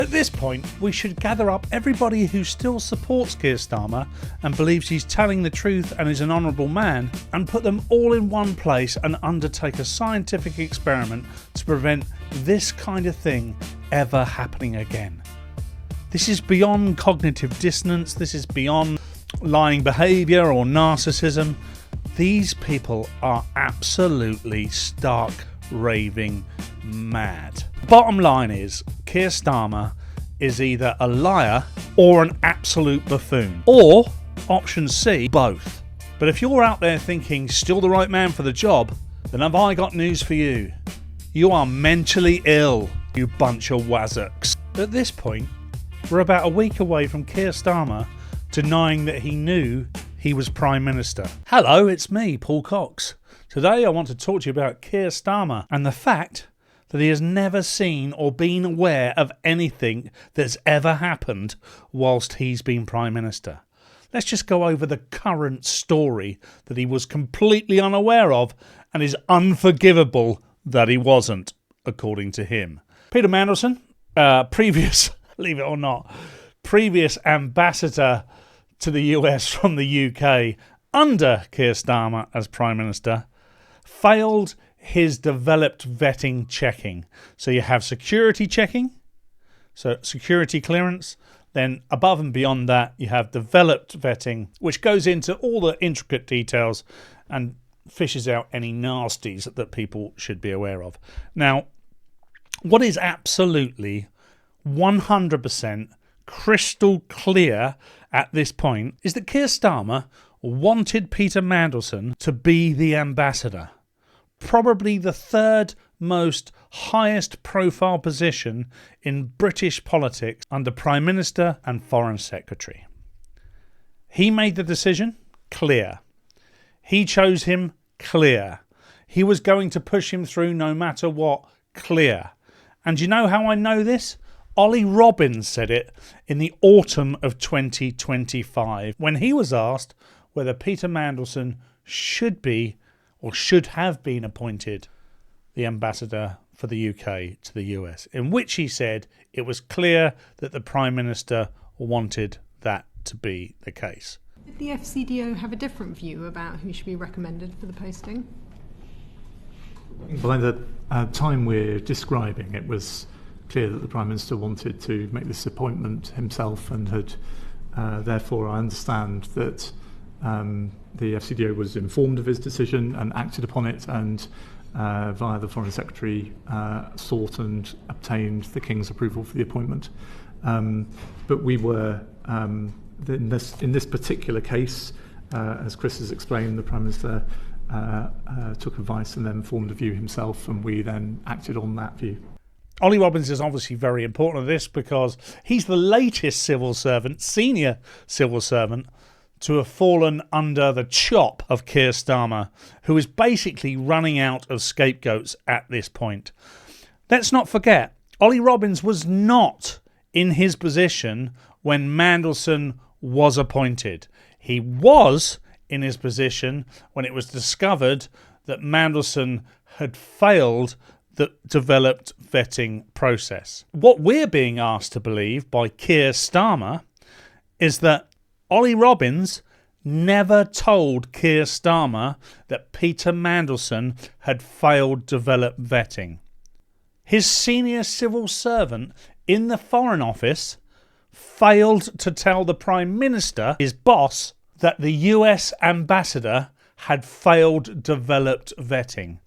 At this point, we should gather up everybody who still supports Keir Starmer and believes he's telling the truth and is an honourable man, and put them all in one place and undertake a scientific experiment to prevent this kind of thing ever happening again. This is beyond cognitive dissonance, this is beyond lying behaviour or narcissism. These people are absolutely stark raving mad. Bottom line is, Keir Starmer is either a liar or an absolute buffoon. Or, option C, both. But if you're out there thinking still the right man for the job, then have I got news for you. You are mentally ill, you bunch of wazzocks. At this point, we're about a week away from Keir Starmer denying that he knew he was Prime Minister. Hello, it's me, Paul Cox. Today I want to talk to you about Keir Starmer and the fact that he has never seen or been aware of anything that's ever happened whilst he's been Prime Minister. Let's just go over the current story that he was completely unaware of and is unforgivable that he wasn't, according to him. Peter Mandelson, believe it or not, previous ambassador to the US from the UK under Keir Starmer as Prime Minister, failed his developed vetting checking. So you have security checking, so security clearance, then above and beyond that you have developed vetting, which goes into all the intricate details and fishes out any nasties that people should be aware of. Now, what is absolutely 100% crystal clear at this point is that Keir Starmer wanted Peter Mandelson to be the ambassador. Probably the third most highest profile position in British politics under Prime Minister and Foreign Secretary. He made the decision clear. He chose him clear. He was going to push him through no matter what, clear. And you know how I know this? Ollie Robbins said it in the autumn of 2025 when he was asked whether Peter Mandelson should be or should have been appointed the ambassador for the UK to the US, in which he said it was clear that the Prime Minister wanted that to be the case. Did the FCDO have a different view about who should be recommended for the posting? Well, at the time we're describing, it was clear that the Prime Minister wanted to make this appointment himself and had therefore I understand that the FCDO was informed of his decision and acted upon it and via the Foreign Secretary sought and obtained the King's approval for the appointment. But we were, in this particular case, as Chris has explained, the Prime Minister took advice and then formed a view himself, and we then acted on that view. Ollie Robbins is obviously very important at this because he's the latest civil servant, senior civil servant, to have fallen under the chop of Keir Starmer, who is basically running out of scapegoats at this point. Let's not forget, Ollie Robbins was not in his position when Mandelson was appointed. He was in his position when it was discovered that Mandelson had failed the developed vetting process. What we're being asked to believe by Keir Starmer is that Ollie Robbins never told Keir Starmer that Peter Mandelson had failed developed vetting. His senior civil servant in the Foreign Office failed to tell the Prime Minister, his boss, that the US ambassador had failed developed vetting.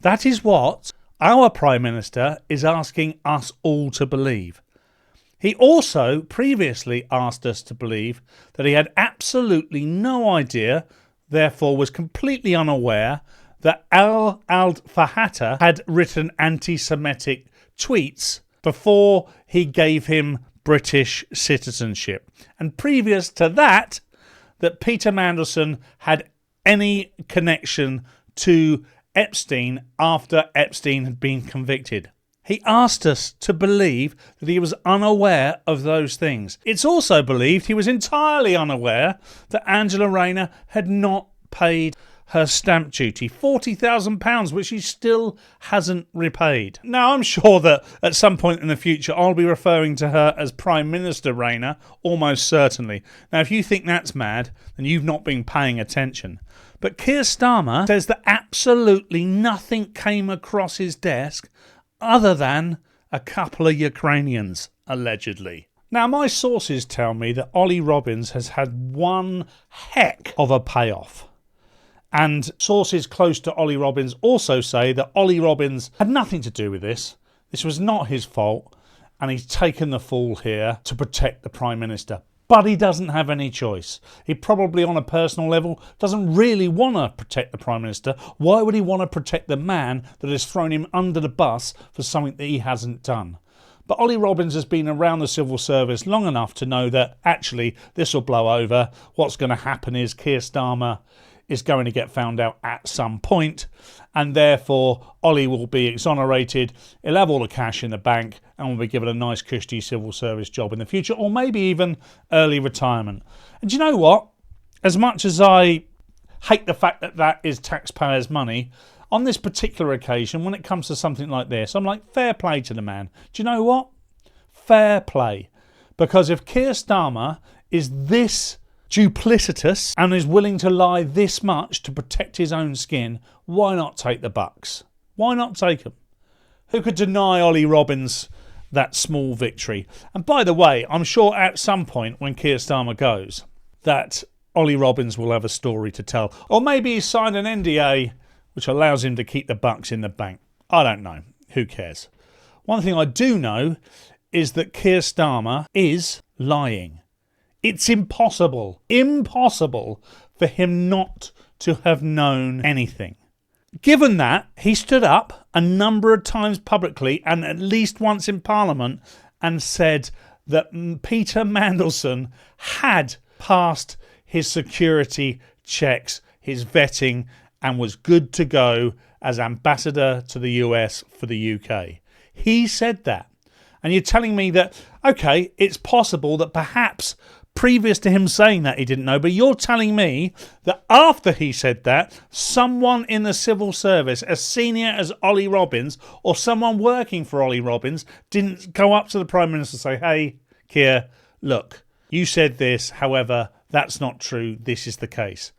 That is what our Prime Minister is asking us all to believe. He also previously asked us to believe that he had absolutely no idea, therefore was completely unaware, that al-Fahata had written anti-Semitic tweets before he gave him British citizenship. And previous to that, that Peter Mandelson had any connection to Epstein after Epstein had been convicted. He asked us to believe that he was unaware of those things. It's also believed he was entirely unaware that Angela Rayner had not paid her stamp duty, £40,000, which she still hasn't repaid. Now, I'm sure that at some point in the future, I'll be referring to her as Prime Minister Rayner, almost certainly. Now, if you think that's mad, then you've not been paying attention. But Keir Starmer says that absolutely nothing came across his desk other than a couple of Ukrainians, allegedly. Now, my sources tell me that Ollie Robbins has had one heck of a payoff. And sources close to Ollie Robbins also say that Ollie Robbins had nothing to do with this. This was not his fault, and he's taken the fall here to protect the Prime Minister. But he doesn't have any choice. He probably, on a personal level, doesn't really want to protect the Prime Minister. Why would he want to protect the man that has thrown him under the bus for something that he hasn't done? But Ollie Robbins has been around the civil service long enough to know that actually this will blow over. What's going to happen is Keir Starmer is going to get found out at some point, and therefore Ollie will be exonerated. He'll have all the cash in the bank and will be given a nice cushy civil service job in the future, or maybe even early retirement. And do you know what? As much as I hate the fact that that is taxpayers' money, on this particular occasion, when it comes to something like this, I'm like, fair play to the man. Do you know what? Fair play. Because if Keir Starmer is this duplicitous and is willing to lie this much to protect his own skin, why not take the bucks? Why not take them? Who could deny Ollie Robbins that small victory? And by the way, I'm sure at some point when Keir Starmer goes, that Ollie Robbins will have a story to tell. Or maybe he's signed an NDA which allows him to keep the bucks in the bank. I don't know. Who cares? One thing I do know is that Keir Starmer is lying. It's impossible for him not to have known anything. Given that, he stood up a number of times publicly and at least once in Parliament and said that Peter Mandelson had passed his security checks, his vetting, and was good to go as ambassador to the US for the UK. He said that. And you're telling me that, okay, it's possible that perhaps previous to him saying that he didn't know, but you're telling me that after he said that, someone in the civil service, as senior as Ollie Robbins, or someone working for Ollie Robbins, didn't go up to the Prime Minister and say, hey, Keir, look, you said this, however, that's not true, this is the case.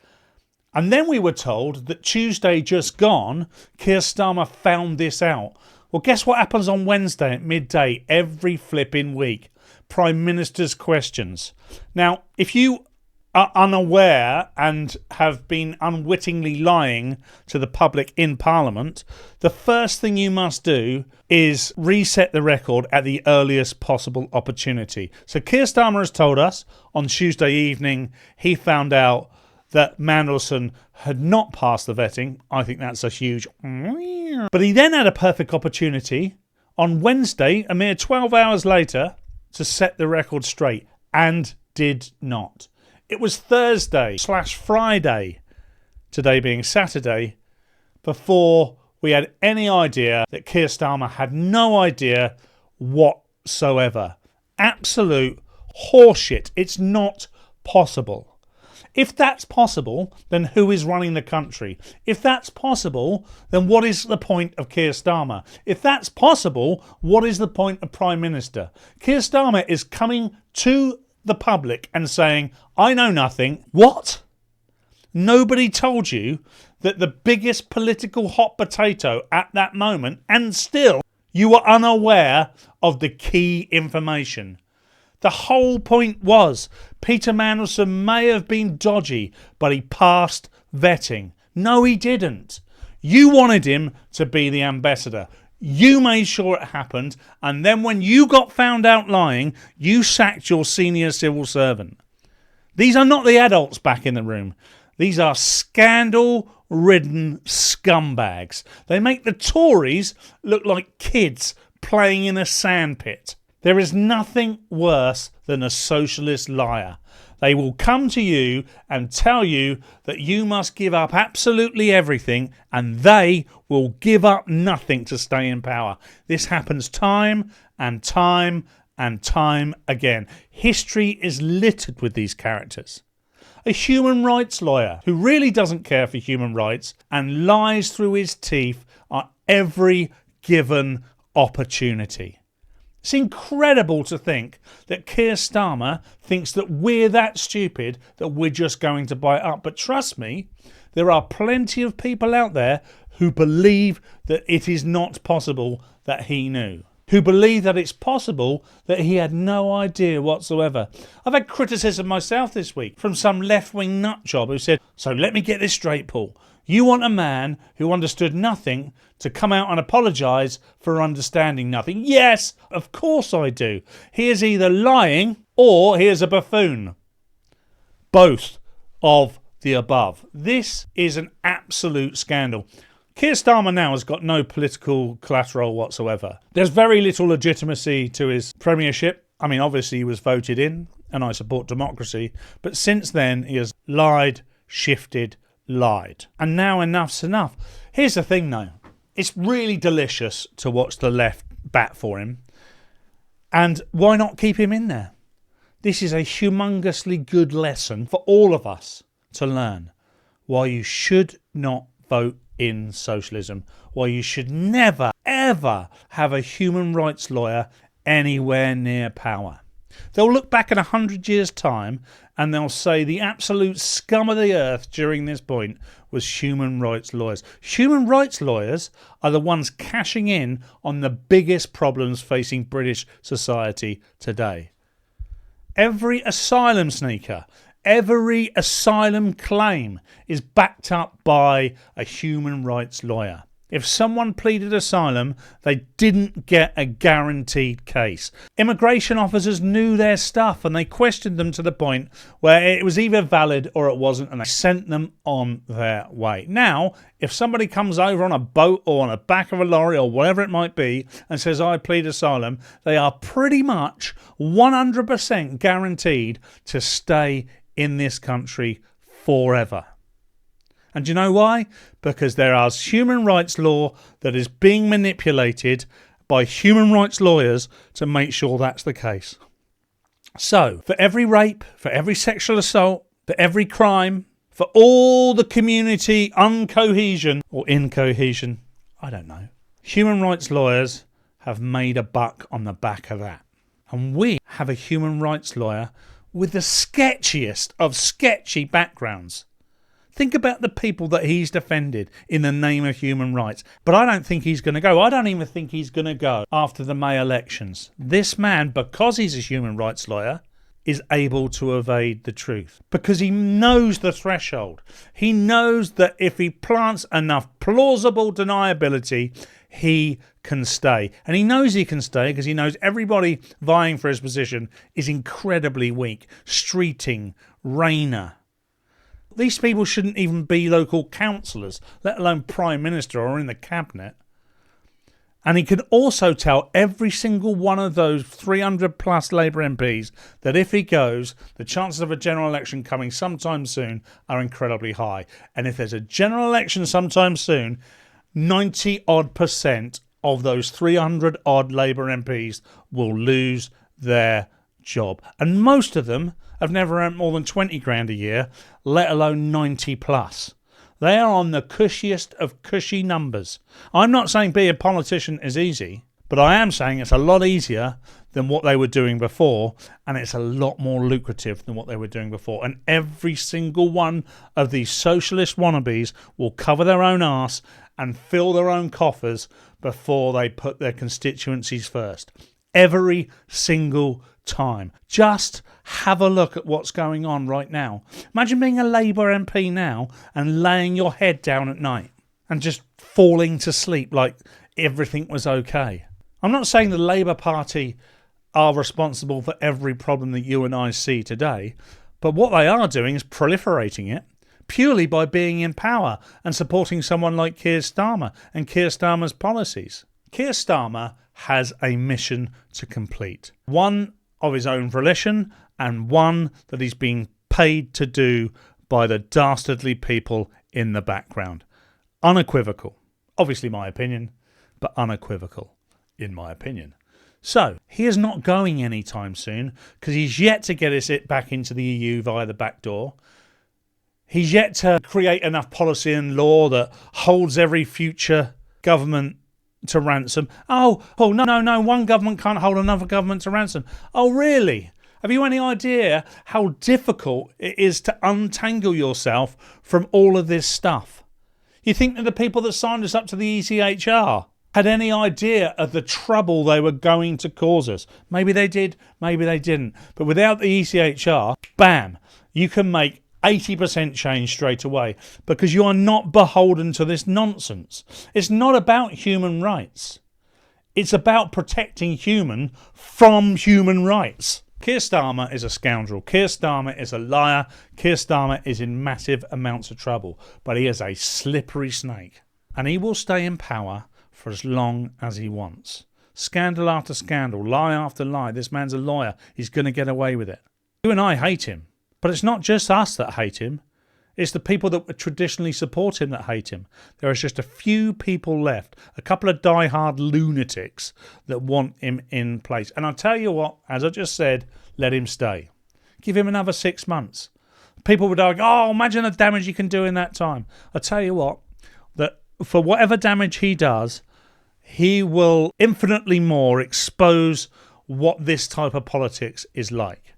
And then we were told that Tuesday just gone, Keir Starmer found this out. Well, guess what happens on Wednesday at midday every flipping week? Prime Minister's questions. Now, if you are unaware and have been unwittingly lying to the public in Parliament, the first thing you must do is reset the record at the earliest possible opportunity. So Keir Starmer has told us on Tuesday evening he found out that Mandelson had not passed the vetting. I think that's a huge... But he then had a perfect opportunity on Wednesday, a mere 12 hours later, to set the record straight, and did not. It was Thursday/Friday, today being Saturday, before we had any idea that Keir Starmer had no idea whatsoever. Absolute horseshit. It's not possible. If that's possible, then who is running the country? If that's possible, then what is the point of Keir Starmer? If that's possible, what is the point of Prime Minister? Keir Starmer is coming to the public and saying, I know nothing. What? Nobody told you that the biggest political hot potato at that moment, and still you were unaware of the key information. The whole point was Peter Mandelson may have been dodgy, but he passed vetting. No, he didn't. You wanted him to be the ambassador. You made sure it happened, and then when you got found out lying, you sacked your senior civil servant. These are not the adults back in the room. These are scandal-ridden scumbags. They make the Tories look like kids playing in a sandpit. There is nothing worse than a socialist liar. They will come to you and tell you that you must give up absolutely everything, and they will give up nothing to stay in power. This happens time and time and time again. History is littered with these characters. A human rights lawyer who really doesn't care for human rights and lies through his teeth at every given opportunity. It's incredible to think that Keir Starmer thinks that we're that stupid that we're just going to buy it up. But trust me, there are plenty of people out there who believe that it is not possible that he knew, who believe that it's possible that he had no idea whatsoever. I've had criticism myself this week from some left-wing nutjob who said, so let me get this straight, Paul. You want a man who understood nothing to come out and apologise for understanding nothing? Yes, of course I do. He is either lying or he is a buffoon. Both of the above. This is an absolute scandal. Keir Starmer now has got no political collateral whatsoever. There's very little legitimacy to his premiership. I mean, obviously he was voted in, and I support democracy, but since then he has lied, shifted, lied. And now enough's enough. Here's the thing though. It's really delicious to watch the left bat for him. And why not keep him in there? This is a humongously good lesson for all of us to learn why you should not vote in socialism, why you should never, ever have a human rights lawyer anywhere near power. They'll look back in 100 years' time and they'll say the absolute scum of the earth during this point was human rights lawyers. Human rights lawyers are the ones cashing in on the biggest problems facing British society today. Every asylum sneaker, every asylum claim is backed up by a human rights lawyer. If someone pleaded asylum, they didn't get a guaranteed case. Immigration officers knew their stuff and they questioned them to the point where it was either valid or it wasn't, and they sent them on their way. Now, if somebody comes over on a boat or on the back of a lorry or whatever it might be and says, I plead asylum, they are pretty much 100% guaranteed to stay in this country forever. And do you know why? Because there is human rights law that is being manipulated by human rights lawyers to make sure that's the case. So, for every rape, for every sexual assault, for every crime, for all the community uncohesion or incohesion, I don't know, human rights lawyers have made a buck on the back of that. And we have a human rights lawyer with the sketchiest of sketchy backgrounds. Think about the people that he's defended in the name of human rights. But I don't think he's going to go. I don't even think he's going to go after the May elections. This man, because he's a human rights lawyer, is able to evade the truth. Because he knows the threshold. He knows that if he plants enough plausible deniability, he can stay. And he knows he can stay because he knows everybody vying for his position is incredibly weak. Streeting, Rayner. These people shouldn't even be local councillors, let alone Prime Minister or in the cabinet. And he can also tell every single one of those 300 plus Labour MPs that if he goes, the chances of a general election coming sometime soon are incredibly high. And if there's a general election sometime soon, 90% of those 300 odd Labour MPs will lose their job. And most of them have never earned more than 20 grand a year, let alone 90 plus. They are on the cushiest of cushy numbers. I'm not saying being a politician is easy, but I am saying it's a lot easier than what they were doing before, and it's a lot more lucrative than what they were doing before. And every single one of these socialist wannabes will cover their own arse and fill their own coffers before they put their constituencies first. Every single time. Just have a look at what's going on right now. Imagine being a Labour MP now and laying your head down at night and just falling to sleep like everything was okay. I'm not saying the Labour Party are responsible for every problem that you and I see today, but what they are doing is proliferating it purely by being in power and supporting someone like Keir Starmer and Keir Starmer's policies. Keir Starmer has a mission to complete. One of his own volition and one that he's being paid to do by the dastardly people in the background. Unequivocal. Obviously my opinion, but unequivocal in my opinion. So, he is not going anytime soon because he's yet to get his it back into the EU via the back door. He's yet to create enough policy and law that holds every future government to ransom. Oh, no, one government can't hold another government to ransom. Oh, really? Have you any idea how difficult it is to untangle yourself from all of this stuff? You think that the people that signed us up to the ECHR had any idea of the trouble they were going to cause us? Maybe they did, maybe they didn't. But without the ECHR, bam, you can make 80% change straight away because you are not beholden to this nonsense. It's not about human rights. It's about protecting human from human rights. Keir Starmer is a scoundrel. Keir Starmer is a liar. Keir Starmer is in massive amounts of trouble. But he is a slippery snake. And he will stay in power for as long as he wants. Scandal after scandal, lie after lie. This man's a lawyer. He's going to get away with it. You and I hate him. But it's not just us that hate him. It's the people that traditionally support him that hate him. There is just a few people left, a couple of die-hard lunatics that want him in place. And I'll tell you what, as I just said, let him stay. Give him another 6 months. People would argue, oh, imagine the damage he can do in that time. I'll tell you what, that for whatever damage he does, he will infinitely more expose what this type of politics is like.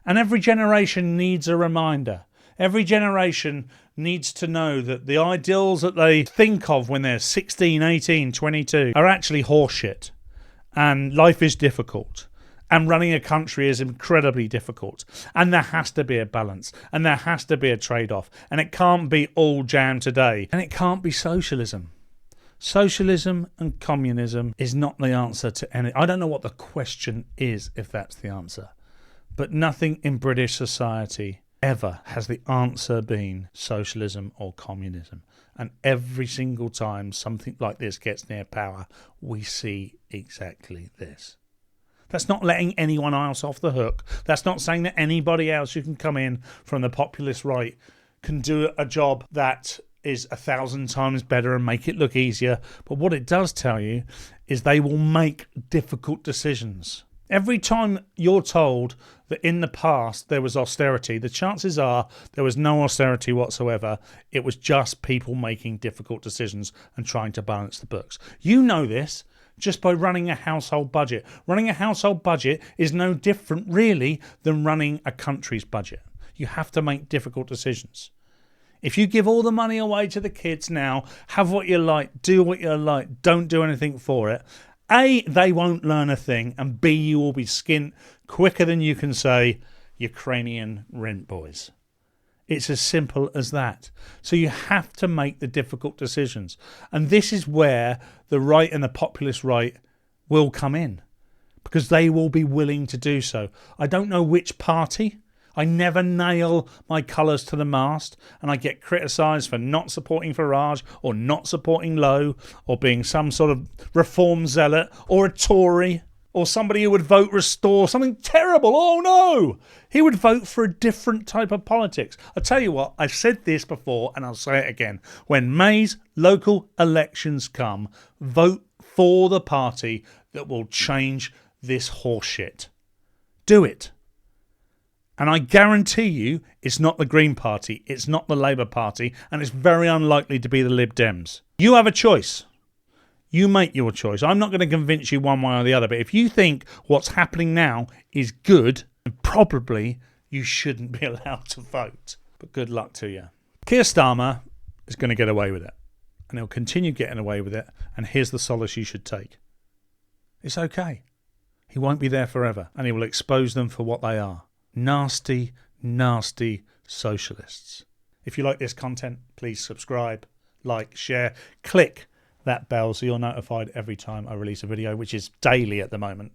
And every generation needs a reminder. Every generation needs to know that the ideals that they think of when they're 16, 18, 22 are actually horseshit. And life is difficult. And running a country is incredibly difficult. And there has to be a balance. And there has to be a trade-off. And it can't be all jam today. And it can't be socialism. Socialism and communism is not the answer to any... I don't know what the question is if that's the answer. But nothing in British society ever has the answer been socialism or communism. And every single time something like this gets near power, we see exactly this. That's not letting anyone else off the hook. That's not saying that anybody else who can come in from the populist right can do a job that is 1,000 times better and make it look easier. But what it does tell you is they will make difficult decisions. Every time you're told that in the past there was austerity, the chances are there was no austerity whatsoever. It was just people making difficult decisions and trying to balance the books. You know this just by running a household budget. Running a household budget is no different really than running a country's budget. You have to make difficult decisions. If you give all the money away to the kids now, have what you like, do what you like, don't do anything for it, A, they won't learn a thing, and B, you will be skint quicker than you can say Ukrainian rent boys. It's as simple as that. So you have to make the difficult decisions. And this is where the right and the populist right will come in, because they will be willing to do so. I don't know which party. I never nail my colours to the mast, and I get criticised for not supporting Farage or not supporting Lowe or being some sort of reform zealot or a Tory or somebody who would vote Restore, something terrible. Oh no! He would vote for a different type of politics. I tell you what, I've said this before and I'll say it again. When May's local elections come, vote for the party that will change this horseshit. Do it. And I guarantee you it's not the Green Party, it's not the Labour Party, and it's very unlikely to be the Lib Dems. You have a choice. You make your choice. I'm not going to convince you one way or the other, but if you think what's happening now is good, probably you shouldn't be allowed to vote. But good luck to you. Keir Starmer is going to get away with it, and he'll continue getting away with it, and here's the solace you should take. It's okay. He won't be there forever, and he will expose them for what they are. Nasty, nasty socialists. If you like this content, please subscribe, like, share, click that bell so you're notified every time I release a video, which is daily at the moment.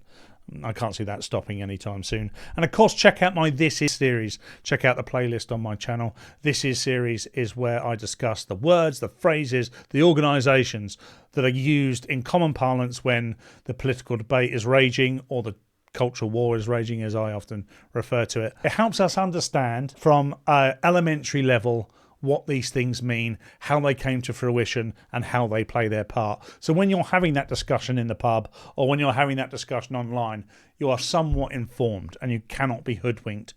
I can't see that stopping anytime soon. And of course, check out my This Is series. Check out the playlist on my channel. This Is series is where I discuss the words, the phrases, the organisations that are used in common parlance when the political debate is raging or the cultural war is raging, as I often refer to it. It helps us understand from an elementary level what these things mean, how they came to fruition, and how they play their part. So when you're having that discussion in the pub or when you're having that discussion online, you are somewhat informed and you cannot be hoodwinked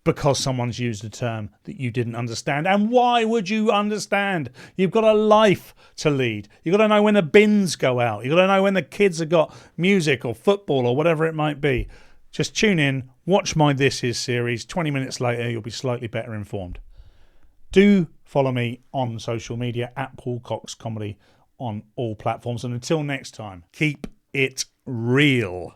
because someone's used a term that you didn't understand. And why would you understand? You've got a life to lead. You've got to know when the bins go out. You've got to know when the kids have got music or football or whatever it might be. Just tune in, watch my This Is series. 20 minutes later, you'll be slightly better informed. Do follow me on social media at Paul Cox Comedy on all platforms. And until next time, keep it real.